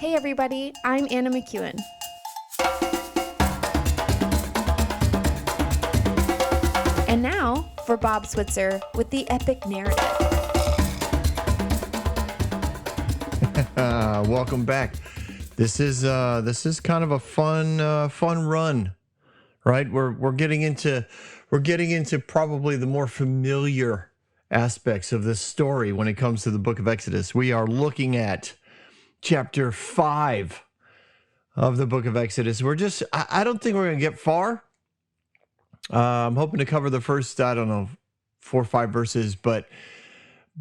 Hey everybody, I'm Anna McEwen. And now for Bob Switzer with the epic narrative. Welcome back. This is kind of a fun run, right? We're getting into probably the more familiar aspects of this story when it comes to the book of Exodus. We are looking at chapter 5 of the book of Exodus. I don't think we're going to get far. I'm hoping to cover the first, 4 or 5 verses, but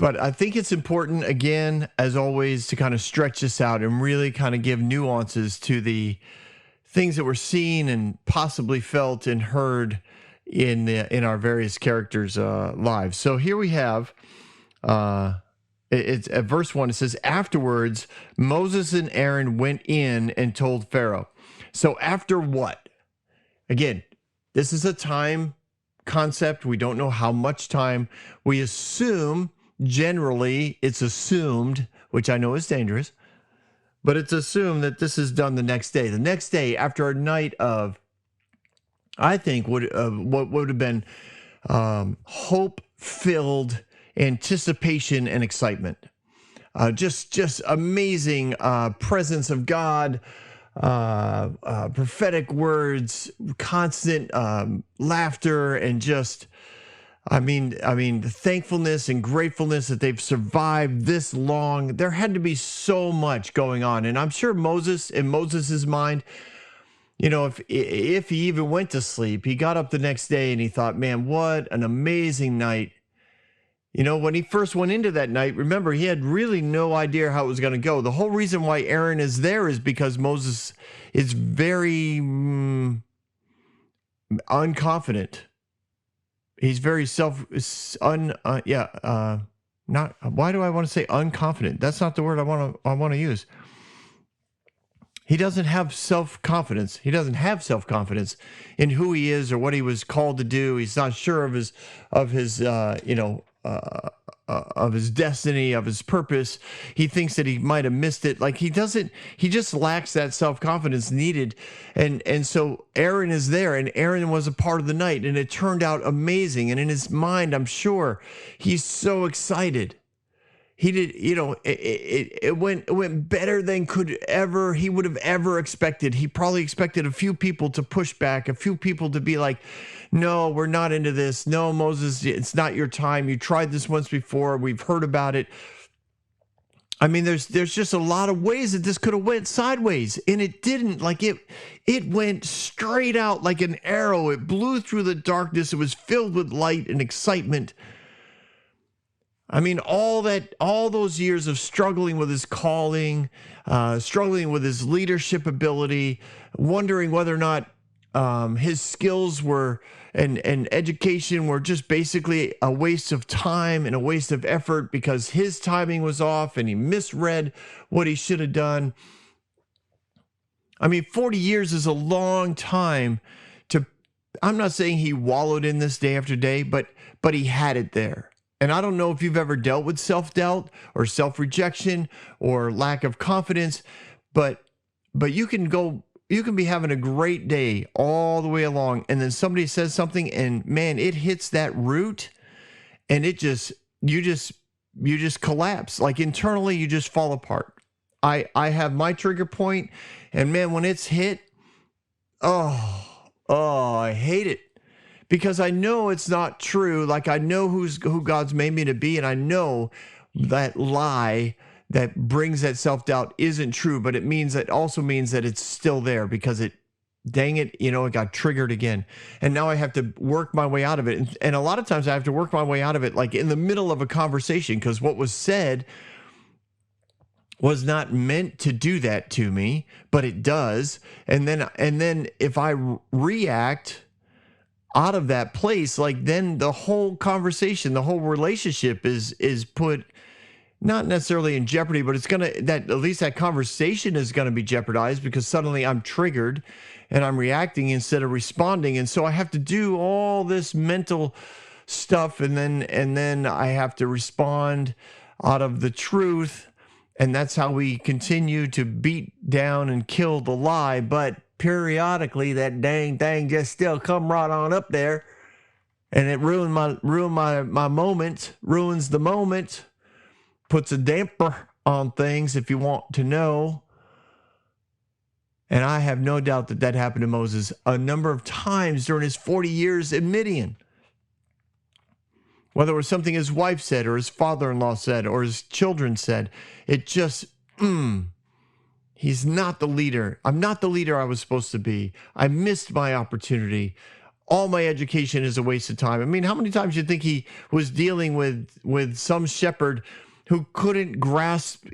I think it's important, again, as always, to kind of stretch this out and really kind of give nuances to the things that were seen and possibly felt and heard in our various characters' lives. So here we have, it's at verse 1, it says, "Afterwards, Moses and Aaron went in and told Pharaoh." So after what? Again, this is a time concept. We don't know how much time. We assume, generally, it's assumed, which I know is dangerous, but it's assumed that this is done the next day. The next day, after a night of, I think, what would have been hope-filled anticipation and excitement. Just amazing presence of God, prophetic words, constant laughter, and just, the thankfulness and gratefulness that they've survived this long. There had to be so much going on. And I'm sure Moses, in Moses's mind, if he even went to sleep, he got up the next day and he thought, man, what an amazing night. When he first went into that night, remember, he had really no idea how it was going to go. The whole reason why Aaron is there is because Moses is very unconfident. He's very why do I want to say unconfident? That's not the word I want to use. He doesn't have self-confidence. He doesn't have self-confidence in who he is or what he was called to do. He's not sure of his destiny, of his purpose. He thinks that he might have missed it. He just lacks that self-confidence needed. And so Aaron is there, and Aaron was a part of the night, and it turned out amazing. And in his mind, I'm sure he's so excited. He did, it went better than he would have ever expected. He probably expected a few people to push back, a few people to be like, no, we're not into this. No, Moses, it's not your time. You tried this once before. We've heard about it. There's just a lot of ways that this could have went sideways, and it didn't. It went straight out like an arrow. It blew through the darkness. It was filled with light and excitement. All those years of struggling with his calling, struggling with his leadership ability, wondering whether or not his skills and education were just basically a waste of time and a waste of effort because his timing was off and he misread what he should have done. 40 years is a long time I'm not saying he wallowed in this day after day, but he had it there. And I don't know if you've ever dealt with self-doubt or self-rejection or lack of confidence, but you can be having a great day all the way along, and then somebody says something, and man, it hits that root, and you just collapse. Internally, you just fall apart. I have my trigger point, and man, when it's hit, oh, I hate it. Because I know it's not true. I know who God's made me to be, and I know that lie that brings that self-doubt isn't true, but it also means that it's still there because it got triggered again. And now I have to work my way out of it. And a lot of times I have to work my way out of it in the middle of a conversation, because what was said was not meant to do that to me, but it does. And then if I react out of that place, then the whole conversation, the whole relationship is put not necessarily in jeopardy, but at least that conversation is gonna be jeopardized because suddenly I'm triggered and I'm reacting instead of responding. And so I have to do all this mental stuff, and then I have to respond out of the truth And that's how we continue to beat down and kill the lie. But periodically, that dang thing just still come right on up there. And it ruins my moment, ruins the moment, puts a damper on things, if you want to know. And I have no doubt that that happened to Moses a number of times during his 40 years in Midian. Whether it was something his wife said or his father-in-law said or his children said, it just, he's not the leader. I'm not the leader I was supposed to be. I missed my opportunity. All my education is a waste of time. I mean, how many times do you think he was dealing with some shepherd who couldn't grasp,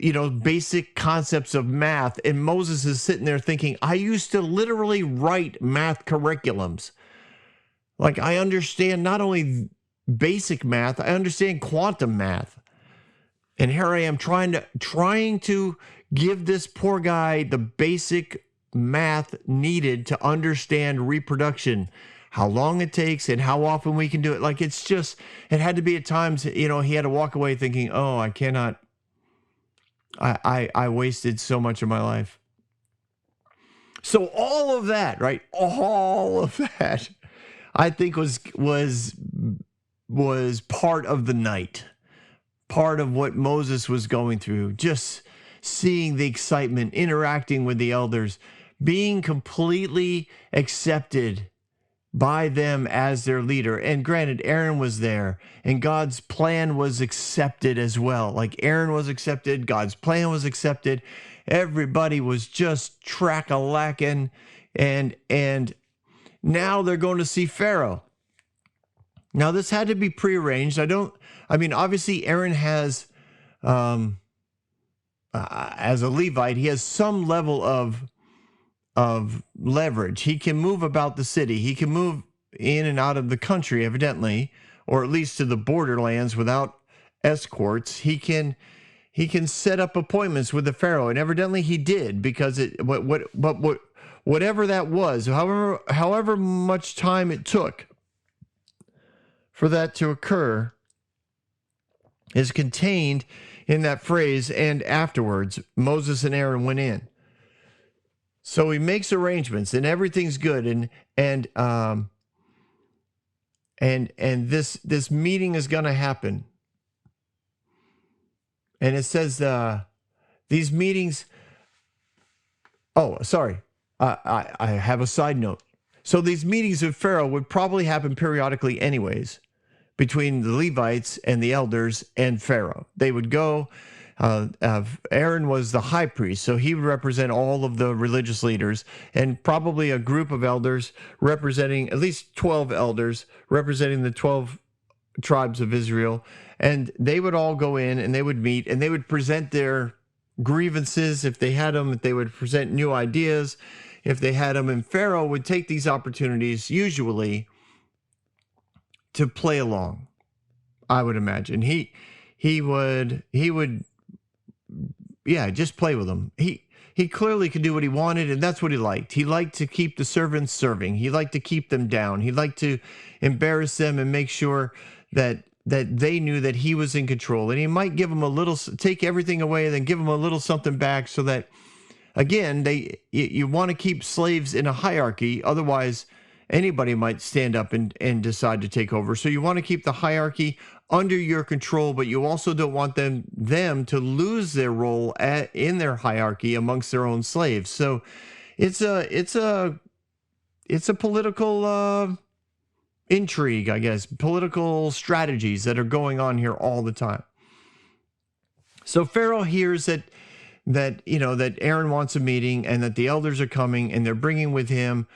basic concepts of math? And Moses is sitting there thinking, I used to literally write math curriculums. Like, I understand not only basic math, I understand quantum math. And here I am trying to give this poor guy the basic math needed to understand reproduction, how long it takes and how often we can do it. Like, it's just, it had to be at times, he had to walk away thinking, oh, I cannot, I wasted so much of my life. So all of that, right? All of that, I think was part of the night, part of what Moses was going through, just seeing the excitement, interacting with the elders, being completely accepted by them as their leader. And granted, Aaron was there, and God's plan was accepted as well. Like, Aaron was accepted, God's plan was accepted. Everybody was just track-a-lacking, and now they're going to see Pharaoh. Now, this had to be prearranged. Obviously, Aaron has, as a Levite, he has some level of leverage. He can move about the city. He can move in and out of the country, evidently, or at least to the borderlands without escorts. He can set up appointments with the Pharaoh, and evidently he did, because whatever that was, however much time it took for that to occur, is contained in that phrase, and afterwards Moses and Aaron went in. So he makes arrangements, and everything's good, and this meeting is going to happen. And it says these meetings. Oh, sorry, I have a side note. So these meetings with Pharaoh would probably happen periodically, anyways, between the Levites and the elders and Pharaoh. They would go. Aaron was the high priest, so he would represent all of the religious leaders, and probably a group of elders representing, at least 12 elders representing the 12 tribes of Israel. And they would all go in and they would meet and they would present their grievances if they had them, if they would present new ideas if they had them. And Pharaoh would take these opportunities usually to play along, I would imagine. He would just play with them. He clearly could do what he wanted, and that's what he liked. He liked to keep the servants serving. He liked to keep them down. He liked to embarrass them and make sure that they knew that he was in control. And he might give them take everything away and then give them a little something back, so that, again, you want to keep slaves in a hierarchy. Otherwise, anybody might stand up and decide to take over. So you want to keep the hierarchy under your control, but you also don't want them to lose their role in their hierarchy amongst their own slaves. So it's a political intrigue, I guess, political strategies that are going on here all the time. So Pharaoh hears that Aaron wants a meeting and that the elders are coming, and they're bringing with him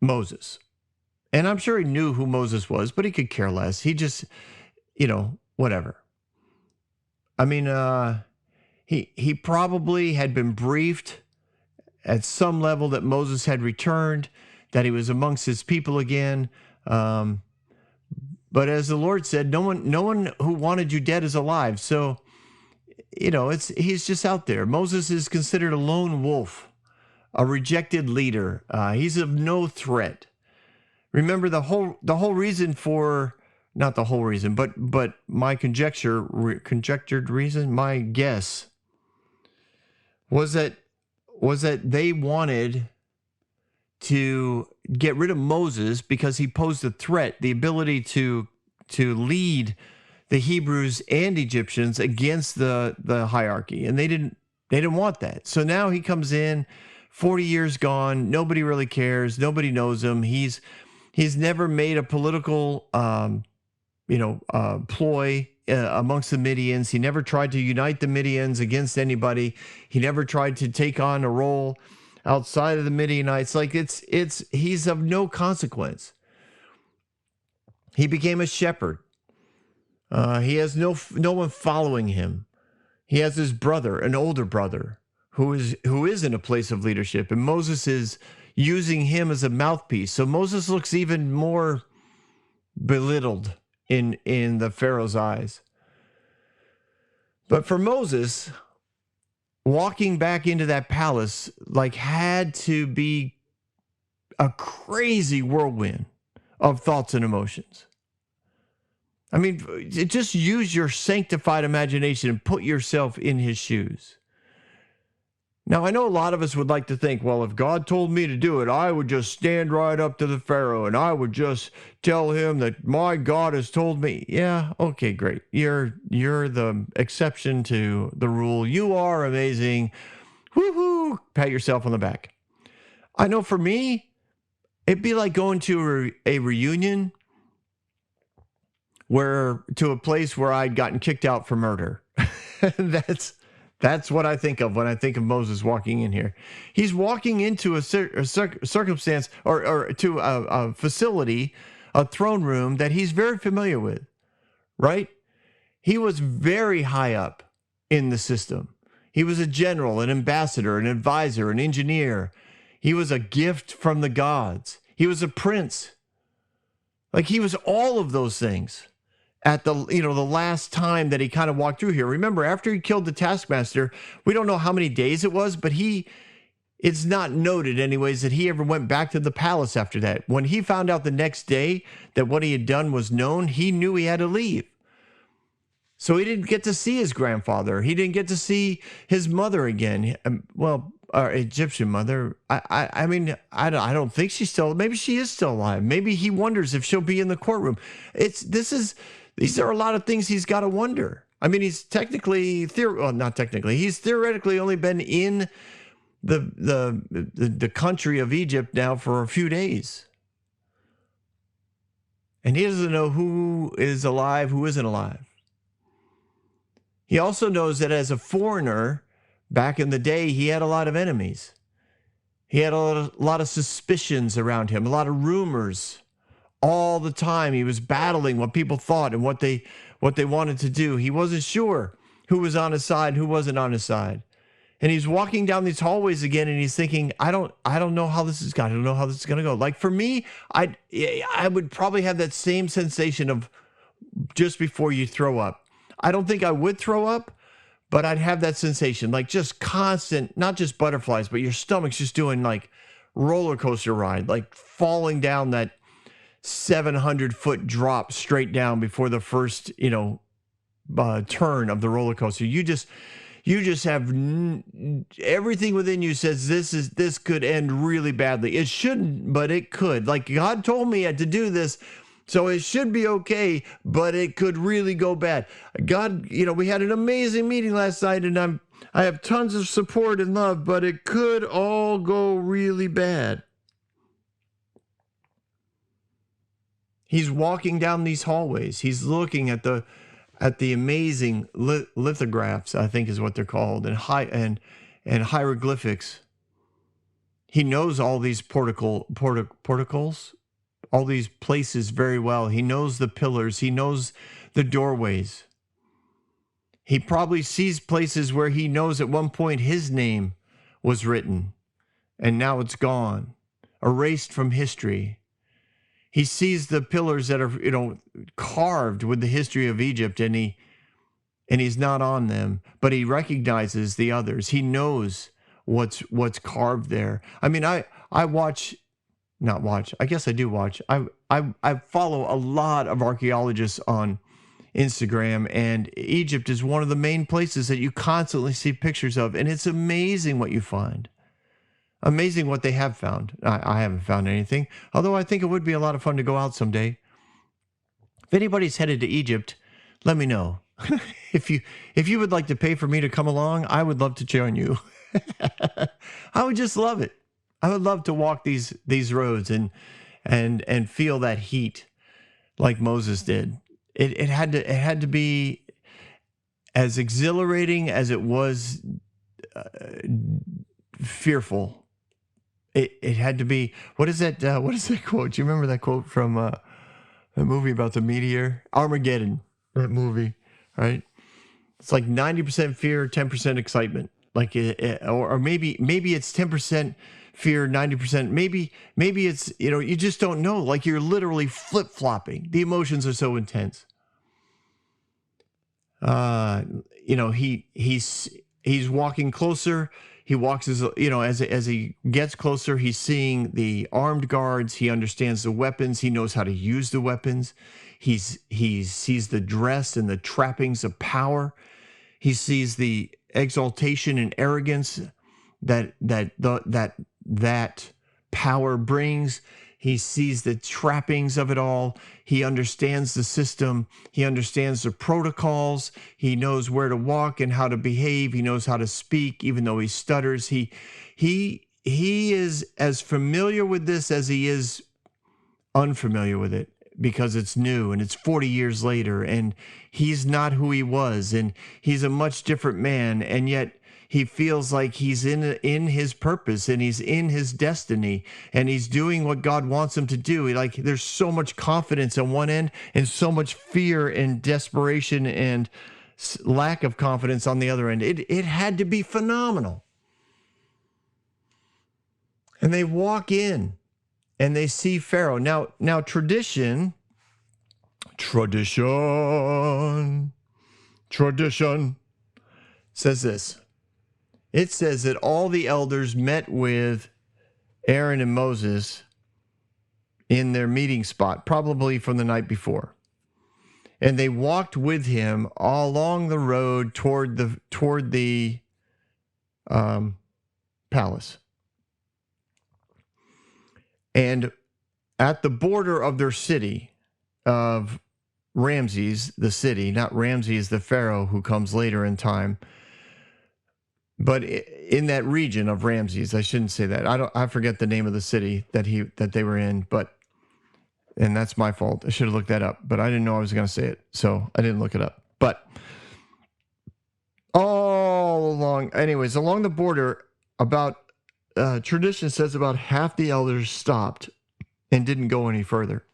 Moses. And I'm sure he knew who Moses was, but he could care less. He just, whatever. I mean, he probably had been briefed at some level that Moses had returned, that he was amongst his people again. But as the Lord said, no one who wanted you dead is alive. So, he's just out there. Moses is considered a lone wolf, a rejected leader. He's of no threat. Remember, the whole reason for not the whole reason, but my conjectured reason, my guess was that they wanted to get rid of Moses because he posed a threat, the ability to lead the Hebrews and Egyptians against the hierarchy, and they didn't want that. So now he comes in, 40 years gone, nobody really cares, nobody knows him. He's never made a political ploy amongst the Midians. He never tried to unite the Midians against anybody. He never tried to take on a role outside of the Midianites. Like he's of no consequence. He became a shepherd. He has no one following him. He has his brother, an older brother, who is in a place of leadership, and Moses is using him as a mouthpiece. So Moses looks even more belittled in the Pharaoh's eyes. But for Moses, walking back into that palace had to be a crazy whirlwind of thoughts and emotions. I mean, just use your sanctified imagination and put yourself in his shoes. Now, I know a lot of us would like to think, well, if God told me to do it, I would just stand right up to the Pharaoh and I would just tell him that my God has told me. Yeah, okay, great. You're the exception to the rule. You are amazing. Woohoo! Pat yourself on the back. I know for me, it'd be like going to a reunion to a place where I'd gotten kicked out for murder. That's what I think of when I think of Moses walking in here. He's walking into a circumstance or to a facility, a throne room that he's very familiar with, right? He was very high up in the system. He was a general, an ambassador, an advisor, an engineer. He was a gift from the gods. He was a prince. Like he was all of those things. At the last time that he kind of walked through here. Remember, after he killed the taskmaster, we don't know how many days it was, but it's not noted anyways that he ever went back to the palace after that. When he found out the next day that what he had done was known, he knew he had to leave. So he didn't get to see his grandfather. He didn't get to see his mother again. Our Egyptian mother. I mean, I don't think she's still, maybe she is still alive. Maybe he wonders if she'll be in the courtroom. These are a lot of things he's got to wonder. I mean, he's not technically. He's theoretically only been in the country of Egypt now for a few days. And he doesn't know who is alive, who isn't alive. He also knows that as a foreigner, back in the day, he had a lot of enemies. He had a lot of suspicions around him, a lot of rumors. All the time he was battling what people thought and what they wanted to do. He wasn't sure who was on his side, who wasn't on his side. And he's walking down these hallways again and he's thinking, I don't know how this is going. I don't know how this is going to go. Like for me, I would probably have that same sensation of just before you throw up. I don't think I would throw up, but I'd have that sensation, like just constant, not just butterflies, but your stomach's just doing like roller coaster ride, like falling down that 700-foot drop straight down before the first, turn of the roller coaster. You just have everything within you says this could end really badly. It shouldn't, but it could. Like God told me to do this, so it should be okay, but it could really go bad. God, we had an amazing meeting last night, and I have tons of support and love, but it could all go really bad. He's walking down these hallways. He's looking at the amazing lithographs, I think is what they're called, and hieroglyphics. He knows all these porticles, all these places very well. He knows the pillars. He knows the doorways. He probably sees places where he knows at one point his name was written, and now it's gone, erased from history. He sees the pillars that are, carved with the history of Egypt, and he's not on them, but he recognizes the others. He knows what's carved there. I mean, I guess I do watch. I I follow a lot of archaeologists on Instagram, and Egypt is one of the main places that you constantly see pictures of, and it's amazing what you find. Amazing what they have found. I haven't found anything, although I think it would be a lot of fun to go out someday. If anybody's headed to Egypt, let me know. If you would like to pay for me to come along, I would love to join you. I would just love it. I would love to walk these roads and feel that heat like Moses did. It had to be as exhilarating as it was fearful. It had to be. What is that quote? Do you remember that quote from the movie about the meteor? Armageddon, that movie, right? It's like 90% fear, 10% excitement. Like or maybe it's 10% fear, 90%. Maybe it's, you just don't know. Like you're literally flip-flopping. The emotions are so intense. He's walking closer. He walks as he gets closer, he's seeing the armed guards. He understands the weapons. He knows how to use the weapons. He sees the dress and the trappings of power. He sees the exaltation and arrogance that power brings. He sees the trappings of it all. He understands the system. He understands the protocols. He knows where to walk and how to behave. He knows how to speak, even though he stutters. He is as familiar with this as he is unfamiliar with it, because it's new and it's 40 years later, and he's not who he was, and he's a much different man, and yet he feels like he's in his purpose, and he's in his destiny, and he's doing what God wants him to do. Like there's so much confidence on one end and so much fear and desperation and lack of confidence on the other end. It had to be phenomenal. And they walk in and they see Pharaoh. Now tradition says this. It says that all the elders met with Aaron and Moses in their meeting spot, probably from the night before. And they walked with him all along the road toward the palace. And at the border of their city, of Ramses, the city, not Ramses the Pharaoh who comes later in time, but in that region of Ramses, I shouldn't say that. I forget the name of the city that they were in, and that's my fault. I should have looked that up, but I didn't know I was going to say it, so I didn't look it up. But all along the border, about tradition says about half the elders stopped and didn't go any further.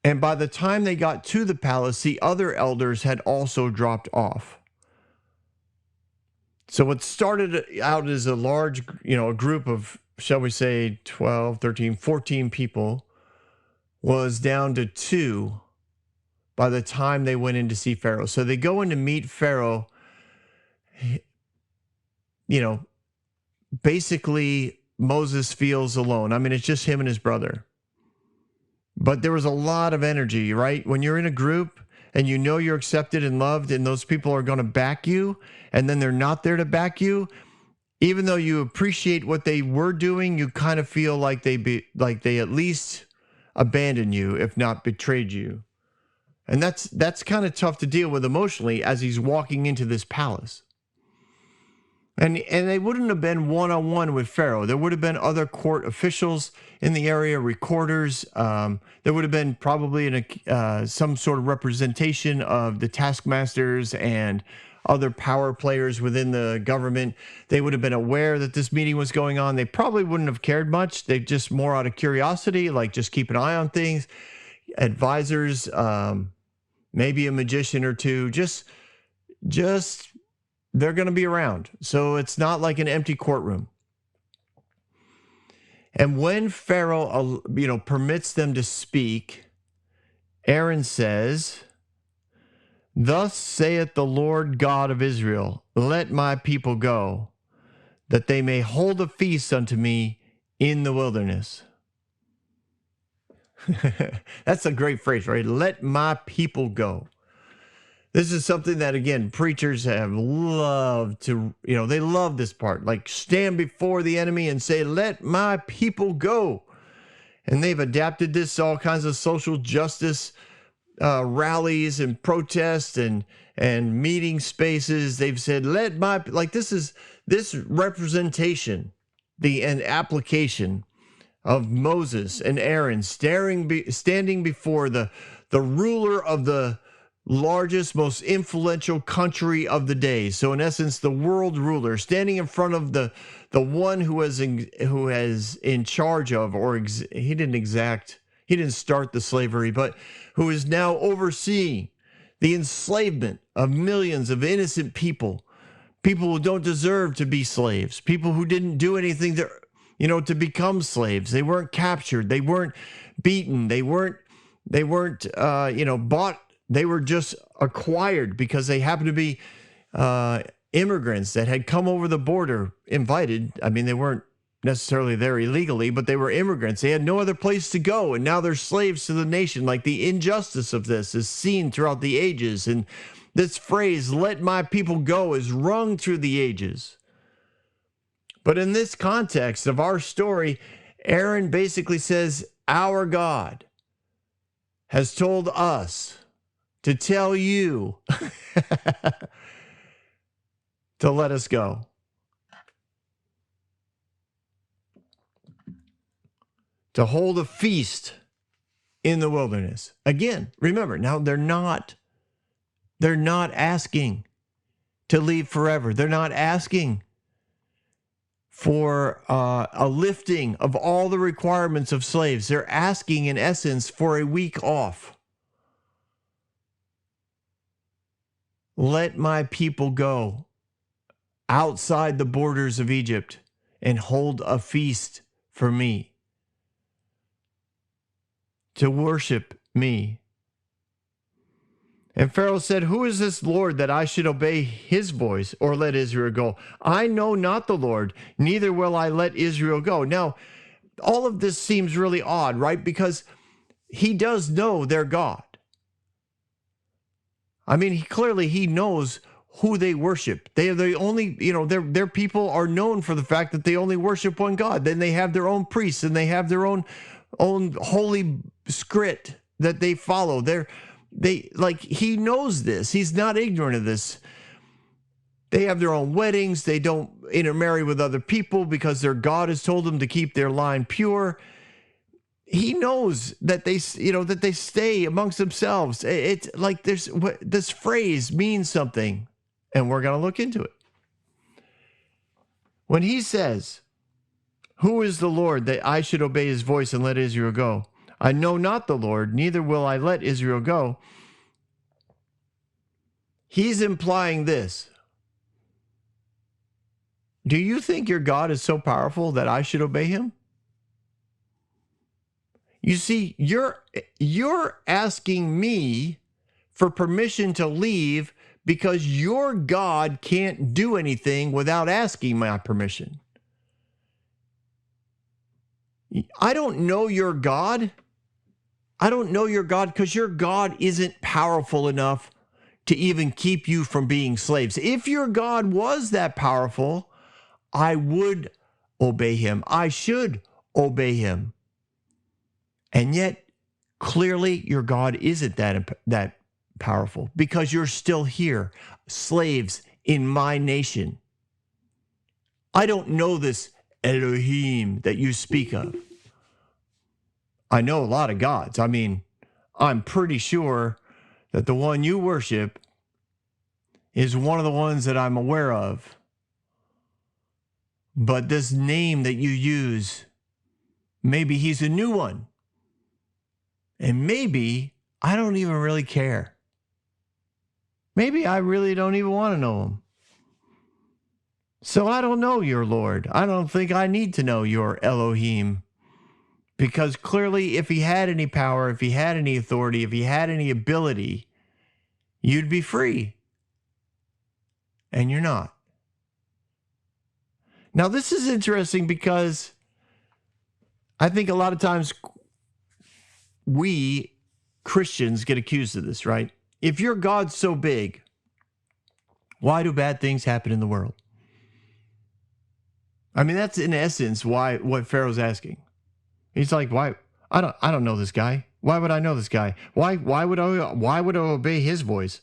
And by the time they got to the palace, the other elders had also dropped off. So what started out as a large, a group of, shall we say, 12, 13, 14 people was down to 2 by the time they went in to see Pharaoh. So they go in to meet Pharaoh. Basically, Moses feels alone. I mean, it's just him and his brother. But there was a lot of energy, right? When you're in a group and you know you're accepted and loved, and those people are going to back you, and then they're not there to back you, even though you appreciate what they were doing, you kind of feel like they at least abandoned you, if not betrayed you. And that's kind of tough to deal with emotionally as he's walking into this palace. And they wouldn't have been one-on-one with Pharaoh. There would have been other court officials in the area, recorders. There would have been probably some sort of representation of the taskmasters and other power players within the government. They would have been aware that this meeting was going on. They probably wouldn't have cared much. They just more out of curiosity, like just keep an eye on things. Advisors, maybe a magician or two, just they're going to be around. So it's not like an empty courtroom. And when Pharaoh, permits them to speak, Aaron says, "Thus saith the Lord God of Israel, let my people go, that they may hold a feast unto me in the wilderness." That's a great phrase, right? Let my people go. This is something that, again, preachers have loved to, they love this part. Like, stand before the enemy and say, let my people go. And they've adapted this to all kinds of social justice rallies and protests and meeting spaces. They've said, this representation, and application of Moses and Aaron standing before the ruler of the largest, most influential country of the day. So in essence, the world ruler standing in front of the one who is in charge of, he didn't start the slavery, but who is now overseeing the enslavement of millions of innocent people who don't deserve to be slaves, people who didn't do anything to become slaves. They weren't captured. They weren't beaten. They weren't bought. They were just acquired because they happened to be immigrants that had come over the border, invited. I mean, they weren't necessarily there illegally, but they were immigrants. They had no other place to go, and now they're slaves to the nation. Like, the injustice of this is seen throughout the ages, and this phrase, let my people go, is rung through the ages. But in this context of our story, Aaron basically says, our God has told us to tell you to let us go. To hold a feast in the wilderness. Again, remember, now they're not asking to leave forever. They're not asking for a lifting of all the requirements of slaves. They're asking, in essence, for a week off. Let my people go outside the borders of Egypt and hold a feast for me, to worship me. And Pharaoh said, who is this Lord that I should obey his voice or let Israel go? I know not the Lord, neither will I let Israel go. Now, all of this seems really odd, right? Because he does know their God. I mean, he knows who they worship. They are the only, their people are known for the fact that they only worship one God. Then they have their own priests and they have their own holy script that they follow. He knows this. He's not ignorant of this. They have their own weddings. They don't intermarry with other people because their God has told them to keep their line pure. He knows that they stay amongst themselves. It's like this phrase means something, and we're going to look into it. When he says, who is the Lord that I should obey his voice and let Israel go? I know not the Lord, neither will I let Israel go. He's implying this. Do you think your God is so powerful that I should obey him? You see, you're asking me for permission to leave because your God can't do anything without asking my permission. I don't know your God. I don't know your God because your God isn't powerful enough to even keep you from being slaves. If your God was that powerful, I would obey him. I should obey him. And yet, clearly, your God isn't that powerful because you're still here, slaves in my nation. I don't know this Elohim that you speak of. I know a lot of gods. I mean, I'm pretty sure that the one you worship is one of the ones that I'm aware of. But this name that you use, maybe he's a new one. And maybe I don't even really care. Maybe I really don't even want to know him. So I don't know your Lord. I don't think I need to know your Elohim. Because clearly, if he had any power, if he had any authority, if he had any ability, you'd be free. And you're not. Now, this is interesting because I think a lot of times we Christians get accused of this, right? If your God's so big, why do bad things happen in the world? I mean, that's in essence what Pharaoh's asking. He's like, why? I don't know this guy. Why would I know this guy? Why would I obey his voice?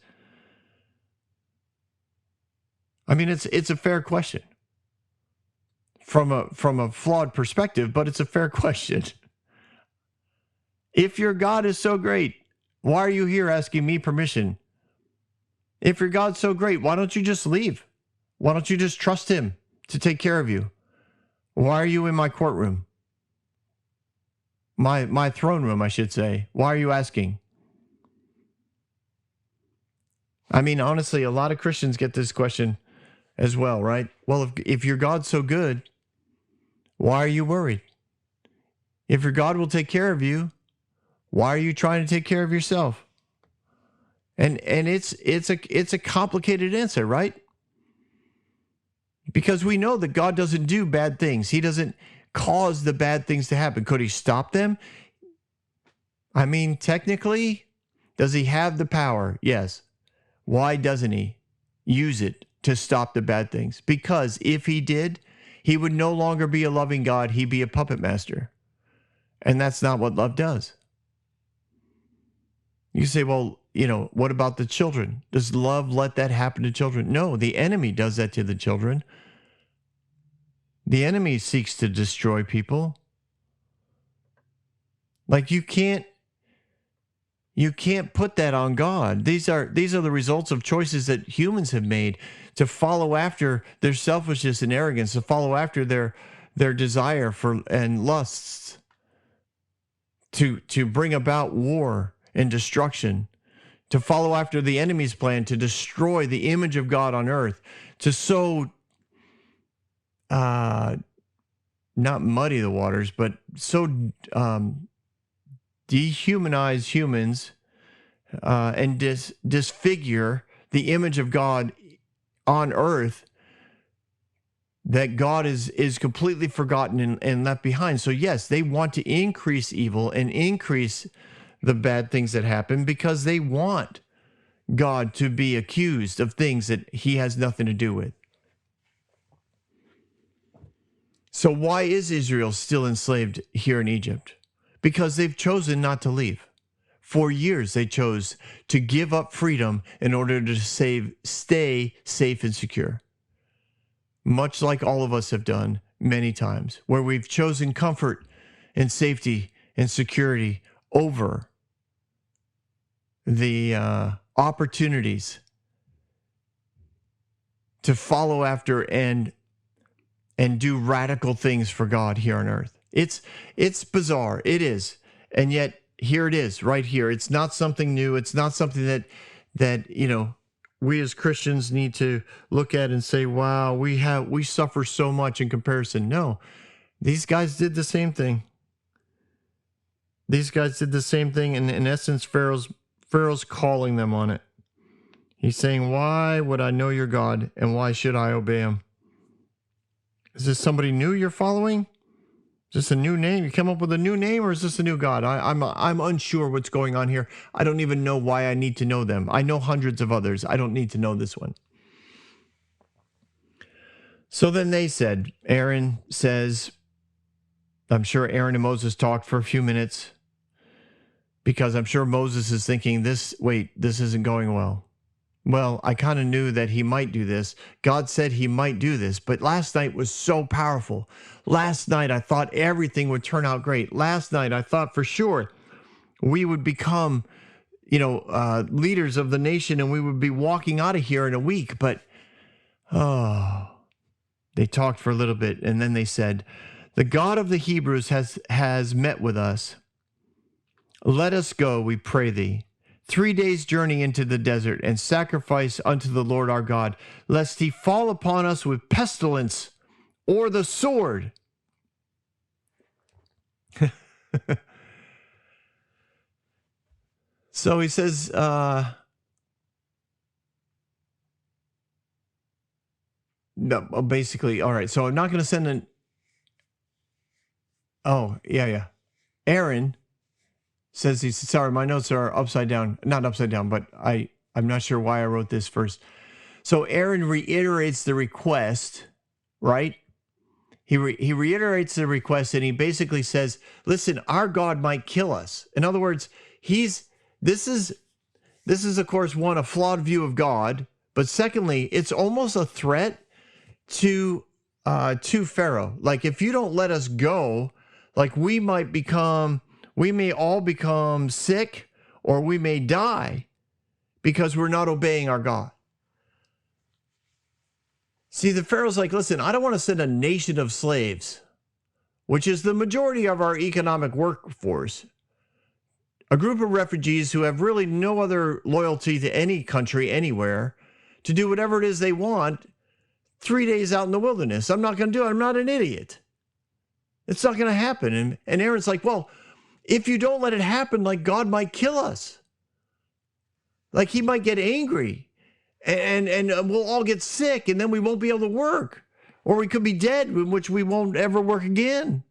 I mean, it's a fair question from a flawed perspective, but it's a fair question. If your God is so great, why are you here asking me permission? If your God's so great, why don't you just leave? Why don't you just trust him to take care of you? Why are you in my courtroom? My throne room, I should say. Why are you asking? I mean, honestly, a lot of Christians get this question as well, right? Well, if your God's so good, why are you worried? If your God will take care of you, why are you trying to take care of yourself? And it's a complicated answer, right? Because we know that God doesn't do bad things. He doesn't cause the bad things to happen. Could he stop them? I mean, technically, does he have the power? Yes. Why doesn't he use it to stop the bad things? Because if he did, he would no longer be a loving God. He'd be a puppet master. And that's not what love does. You say, well, what about the children? Does love let that happen to children? No, the enemy does that to the children. The enemy seeks to destroy people. Like you can't put that on God. These are the results of choices that humans have made to follow after their selfishness and arrogance, to follow after their desire for and lusts, to bring about war and destruction, to follow after the enemy's plan to destroy the image of God on earth, to so not muddy the waters, but so dehumanize humans and disfigure the image of God on earth that God is completely forgotten and left behind. So yes, they want to increase evil and increase the bad things that happen because they want God to be accused of things that he has nothing to do with. So why is Israel still enslaved here in Egypt? Because they've chosen not to leave. For years, they chose to give up freedom in order to stay safe and secure. Much like all of us have done many times, where we've chosen comfort and safety and security over the opportunities to follow after and do radical things for God here on earth. It's bizarre. It is. And yet here it is right here. It's not something new. It's not something that we as Christians need to look at and say, wow, we suffer so much in comparison. No, these guys did the same thing. These guys did the same thing. And in essence, Pharaoh's calling them on it. He's saying, why would I know your God and why should I obey him? Is this somebody new you're following? Is this a new name? You come up with a new name, or is this a new God? I'm unsure what's going on here. I don't even know why I need to know them. I know hundreds of others. I don't need to know this one. So then they said, Aaron says, I'm sure Aaron and Moses talked for a few minutes because I'm sure Moses is thinking this isn't going well. Well, I kind of knew that he might do this. God said he might do this, but last night was so powerful. Last night, I thought everything would turn out great. Last night, I thought for sure we would become, leaders of the nation and we would be walking out of here in a week. But, they talked for a little bit and then they said, the God of the Hebrews has met with us. Let us go, we pray thee. 3 days' journey into the desert and sacrifice unto the Lord our God, lest he fall upon us with pestilence or the sword. So he says, no, basically, all right, so I'm not going to send Aaron says he, sorry, my notes are upside down, not upside down, but I'm not sure why I wrote this first. So Aaron reiterates the request, right? He reiterates the request, and he basically says, listen, our God might kill us. In other words, this is of course a flawed view of God, but secondly, it's almost a threat to Pharaoh. Like, if you don't let us go, like, we may all become sick, or we may die because we're not obeying our God. See, the Pharaoh's like, listen, I don't want to send a nation of slaves, which is the majority of our economic workforce, a group of refugees who have really no other loyalty to any country anywhere, to do whatever it is they want 3 days out in the wilderness. I'm not going to do it. I'm not an idiot. It's not going to happen. And Aaron's like, well, if you don't let it happen, like, God might kill us. Like, he might get angry. And we'll all get sick, and then we won't be able to work. Or we could be dead, in which we won't ever work again.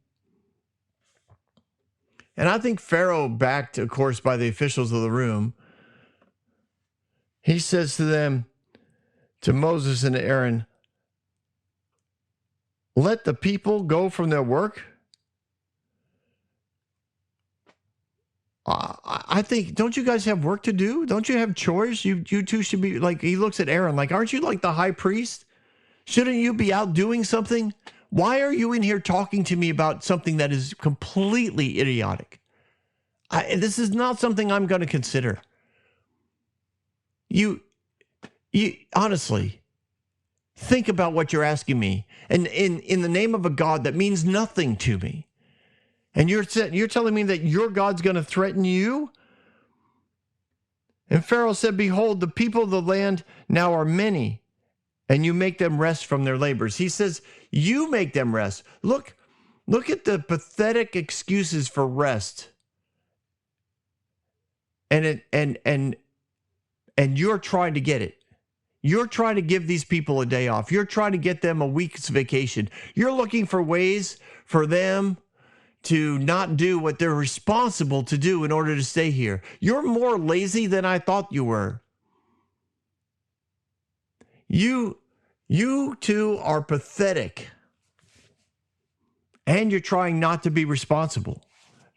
And I think Pharaoh, backed, of course, by the officials of the room, he says to them, to Moses and Aaron, let the people go from their work. I think, don't you guys have work to do? Don't you have chores? You two should be, like, he looks at Aaron like, aren't you like the high priest? Shouldn't you be out doing something? Why are you in here talking to me about something that is completely idiotic? This is not something I'm going to consider. You honestly, think about what you're asking me. And in the name of a God that means nothing to me. And you're telling me that your God's going to threaten you? And Pharaoh said, behold, the people of the land now are many, and you make them rest from their labors. He says, you make them rest. Look at the pathetic excuses for rest. And you're trying to get it. You're trying to give these people a day off. You're trying to get them a week's vacation. You're looking for ways for them to not do what they're responsible to do in order to stay here. You're more lazy than I thought you were. You two are pathetic. And you're trying not to be responsible.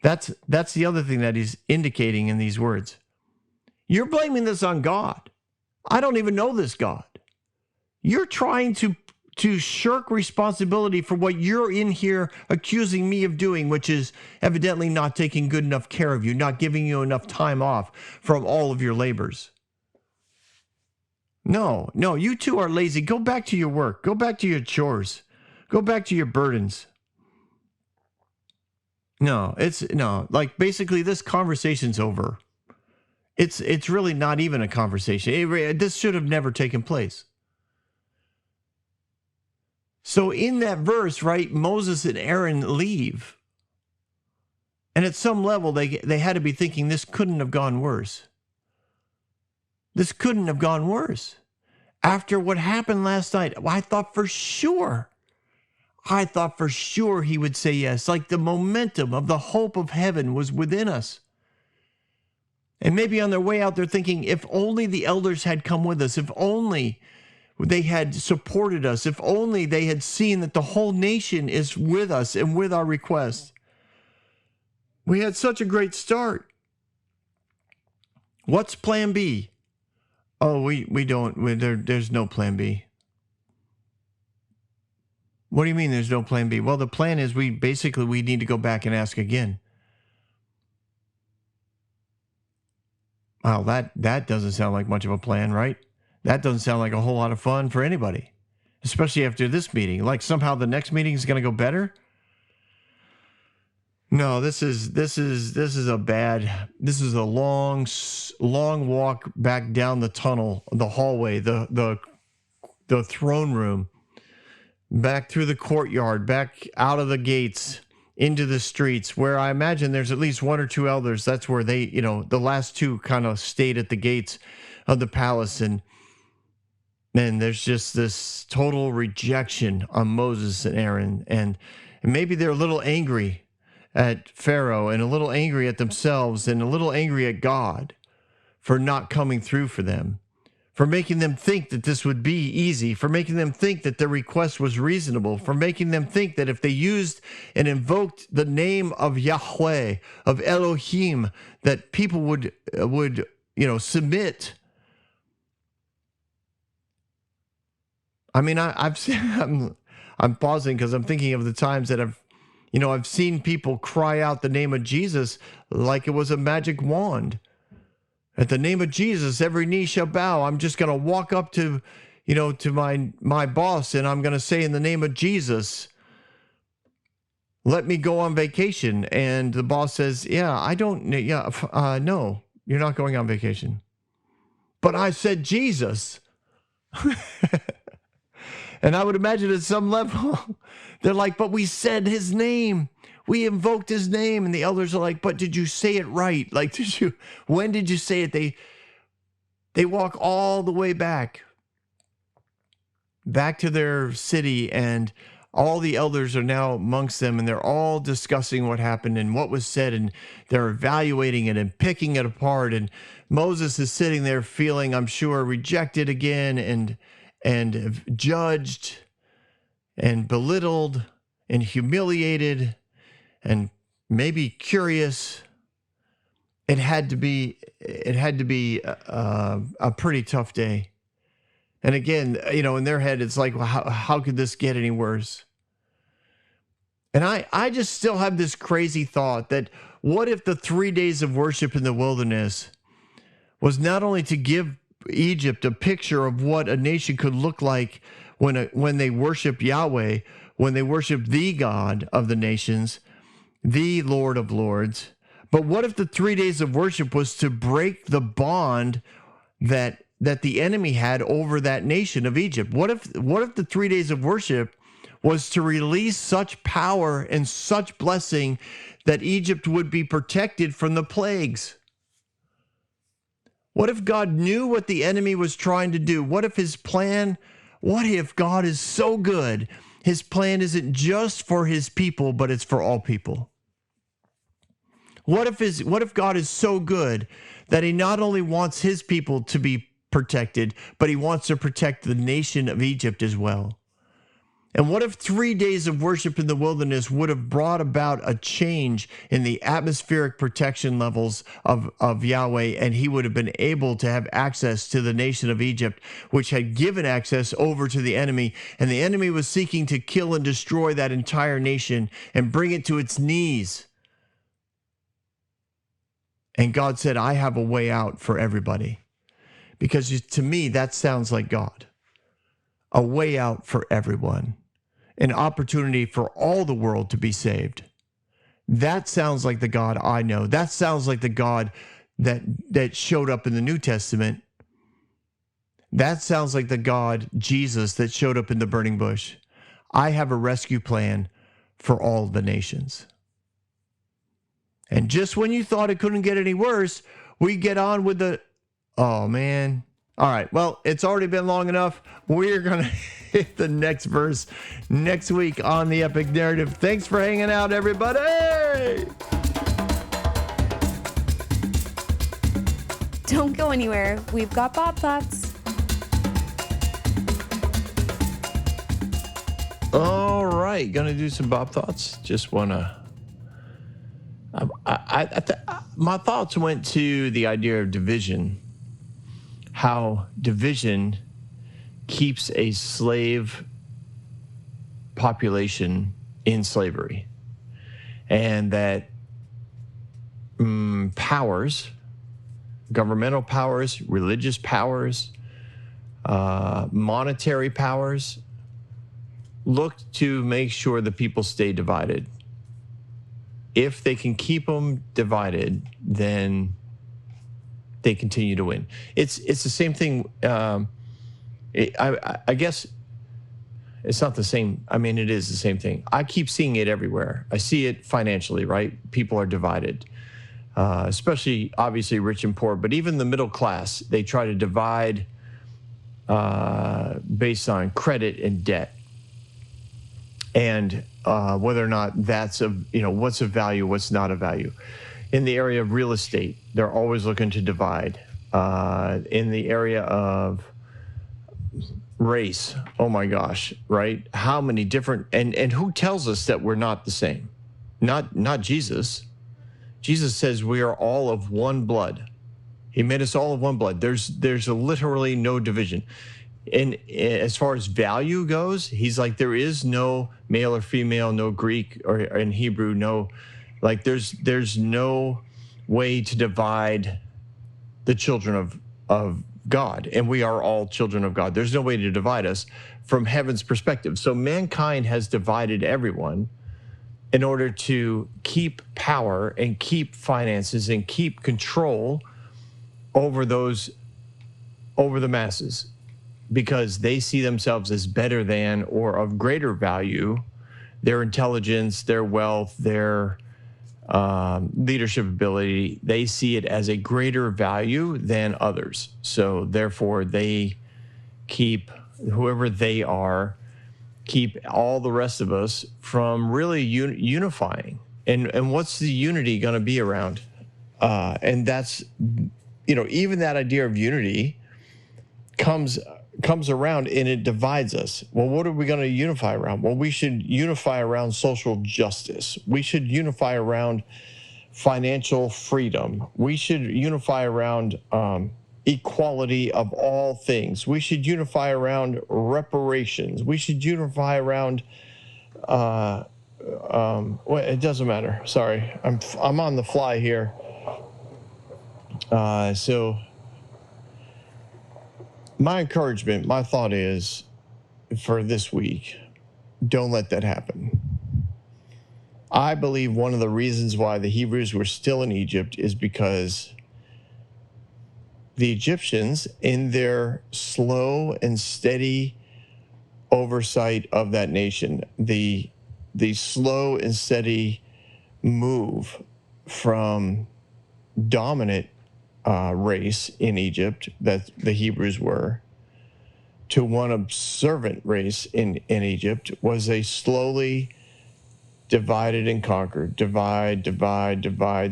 That's the other thing that he's indicating in these words. You're blaming this on God. I don't even know this God. You're trying to shirk responsibility for what you're in here accusing me of doing, which is evidently not taking good enough care of you, not giving you enough time off from all of your labors. No, you two are lazy. Go back to your work. Go back to your chores. Go back to your burdens. No, like, basically this conversation's over. It's really not even a conversation. This should have never taken place. So in that verse, right, Moses and Aaron leave. And at some level, they had to be thinking this couldn't have gone worse. This couldn't have gone worse. After what happened last night, I thought for sure he would say yes. Like, the momentum of the hope of heaven was within us. And maybe on their way out, they're thinking, if only the elders had come with us, if only they had supported us, if only they had seen that the whole nation is with us and with our request. We had such a great start. What's plan B? Oh, we don't, there's no plan B. What do you mean there's no plan B? Well, the plan is we need to go back and ask again. Wow, that doesn't sound like much of a plan, right? That doesn't sound like a whole lot of fun for anybody, especially after this meeting. Like, somehow the next meeting is going to go better. No, this is a long walk back down the tunnel, the hallway, the throne room, back through the courtyard, back out of the gates, into the streets, where I imagine there's at least one or two elders. That's where they, the last two kind of stayed at the gates of the palace. And there's just this total rejection on Moses and Aaron. And maybe they're a little angry. at Pharaoh and a little angry at themselves and a little angry at God for not coming through for them, for making them think that this would be easy, for making them think that their request was reasonable, for making them think that if they used and invoked the name of Yahweh, of Elohim, that people would submit. I mean, I've seen, I'm pausing because I'm thinking of the times that I've seen people cry out the name of Jesus like it was a magic wand. At the name of Jesus, every knee shall bow. I'm just going to walk up to my boss and I'm going to say, in the name of Jesus, let me go on vacation. And the boss says, no, you're not going on vacation. But I said Jesus. And I would imagine at some level, they're like, but we said his name. We invoked his name. And the elders are like, but did you say it right? Like, when did you say it? They walk all the way back to their city, and all the elders are now amongst them, and they're all discussing what happened and what was said, and they're evaluating it and picking it apart. And Moses is sitting there feeling, I'm sure, rejected again and judged and belittled and humiliated and maybe curious. It had to be a pretty tough day. And again, in their head, it's like, well, how could this get any worse? And I just still have this crazy thought that what if the 3 days of worship in the wilderness was not only to give Egypt a picture of what a nation could look like when they worship Yahweh, when they worship the God of the nations, the Lord of Lords, but what if the 3 days of worship was to break the bond that the enemy had over that nation of Egypt? What if the 3 days of worship was to release such power and such blessing that Egypt would be protected from the plagues? What if God knew what the enemy was trying to do? What if God is so good, his plan isn't just for his people, but it's for all people? What if God is so good that he not only wants his people to be protected, but he wants to protect the nation of Egypt as well? And what if 3 days of worship in the wilderness would have brought about a change in the atmospheric protection levels of Yahweh, and he would have been able to have access to the nation of Egypt, which had given access over to the enemy, and the enemy was seeking to kill and destroy that entire nation and bring it to its knees. And God said, I have a way out for everybody. Because to me, that sounds like God. A way out for everyone. An opportunity for all the world to be saved. That sounds like the God I know. That sounds like the God that showed up in the New Testament. That sounds like the God, Jesus, that showed up in the burning bush. I have a rescue plan for all the nations. And just when you thought it couldn't get any worse, we get on with oh man. All right, well, it's already been long enough. We're going to hit the next verse next week on the Epic Narrative. Thanks for hanging out, everybody. Don't go anywhere. We've got Bob Thoughts. All right, going to do some Bob Thoughts. Just want to... my thoughts went to the idea of division. How division keeps a slave population in slavery. And that powers, governmental powers, religious powers, monetary powers, look to make sure the people stay divided. If they can keep them divided, then they continue to win. It's the same thing. I guess it's not the same. I mean, it is the same thing. I keep seeing it everywhere. I see it financially, right? People are divided, especially obviously rich and poor, but even the middle class, they try to divide based on credit and debt. And whether or not that's what's of value, what's not of value. In the area of real estate, they're always looking to divide. In the area of race, oh my gosh, right? How many different, and who tells us that we're not the same? Not Jesus. Jesus says we are all of one blood. He made us all of one blood. There's literally no division. And as far as value goes, he's like, there is no male or female, no Greek or in Hebrew, no, like there's no way to divide the children of God. And we are all children of God. There's no way to divide us from heaven's perspective. So mankind has divided everyone in order to keep power and keep finances and keep control over the masses, because they see themselves as better than or of greater value. Their intelligence, their wealth, their leadership ability, they see it as a greater value than others. So therefore, they keep whoever they are, keep all the rest of us from really unifying. And what's the unity going to be around? And that's, even that idea of unity comes around and it divides us. Well, what are we going to unify around? Well, we should unify around social justice. We should unify around financial freedom. We should unify around equality of all things. We should unify around reparations. We should unify around well, it doesn't matter. Sorry, I'm on the fly here. So my encouragement, my thought is for this week, don't let that happen. I believe one of the reasons why the Hebrews were still in Egypt is because the Egyptians, in their slow and steady oversight of that nation, the slow and steady move from dominant race in Egypt, that the Hebrews were, to one observant race in Egypt, was a slowly divided and conquered, divide,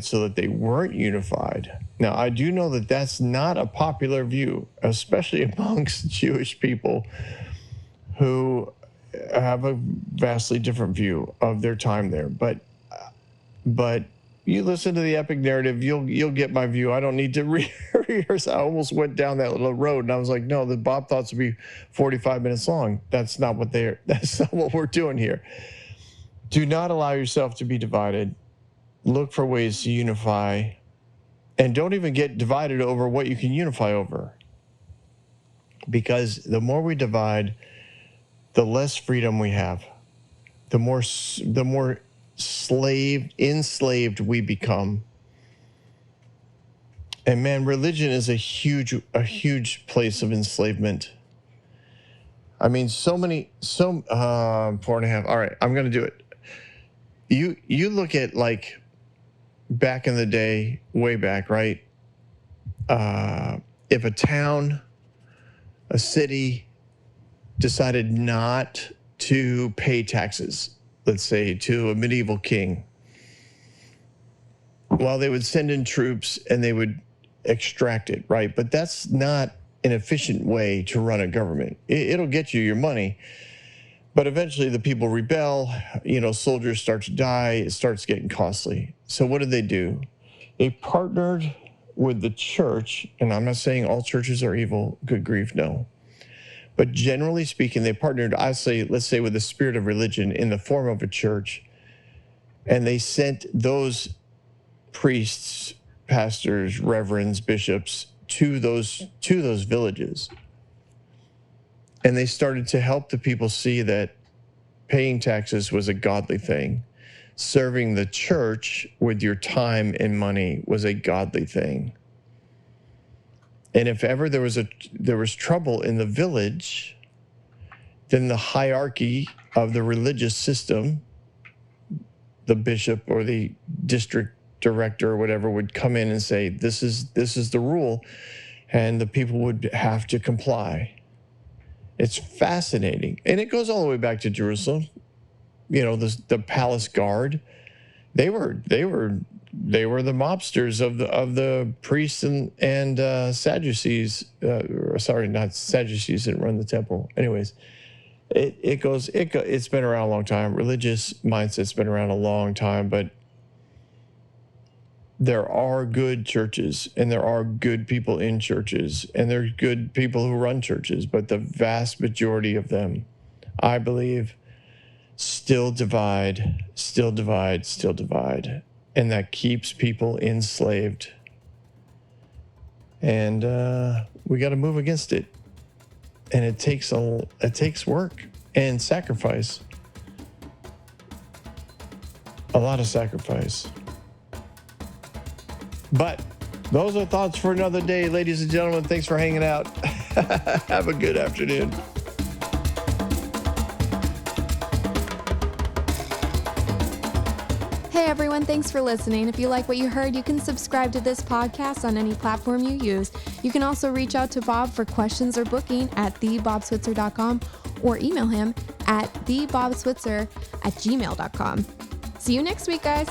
so that they weren't unified. Now, I do know that that's not a popular view, especially amongst Jewish people who have a vastly different view of their time there. But you listen to the epic narrative, you'll get my view. I don't need to rehearse. I almost went down that little road, and I was like, no, the Bob thoughts would be 45 minutes long. That's not what we're doing here. Do not allow yourself to be divided. Look for ways to unify, and don't even get divided over what you can unify over. Because the more we divide, the less freedom we have. The more enslaved we become. And man, religion is a huge place of enslavement. I mean, 4.5. All right, I'm going to do it. You look at, like, back in the day, way back, right? If a town, a city decided not to pay taxes, let's say, to a medieval king, well, they would send in troops and they would extract it, right? But that's not an efficient way to run a government. It'll get you your money, but eventually the people rebel, soldiers start to die, it starts getting costly. So what did they do? They partnered with the church, and I'm not saying all churches are evil, good grief, no. But generally speaking, they partnered, let's say with the spirit of religion in the form of a church, and they sent those priests, pastors, reverends, bishops to those villages. And they started to help the people see that paying taxes was a godly thing. Serving the church with your time and money was a godly thing. And if ever there was trouble in the village, then the hierarchy of the religious system, the bishop or the district director or whatever, would come in and say, this is the rule, and the people would have to comply. It's fascinating. And it goes all the way back to Jerusalem. the palace guard. They were the mobsters of the priests and Sadducees. Sorry, not Sadducees didn't run the temple. Anyways, it's been around a long time. Religious mindset's been around a long time, but there are good churches and there are good people in churches and there's good people who run churches, but the vast majority of them, I believe, still divide. And that keeps people enslaved. And we got to move against it. And it takes work and sacrifice. A lot of sacrifice. But those are thoughts for another day, ladies and gentlemen. Thanks for hanging out. Have a good afternoon. Hey everyone, thanks for listening. If you like what you heard, you can subscribe to this podcast on any platform you use. You can also reach out to Bob for questions or booking at thebobswitzer.com or email him at thebobswitzer@gmail.com. See you next week, guys.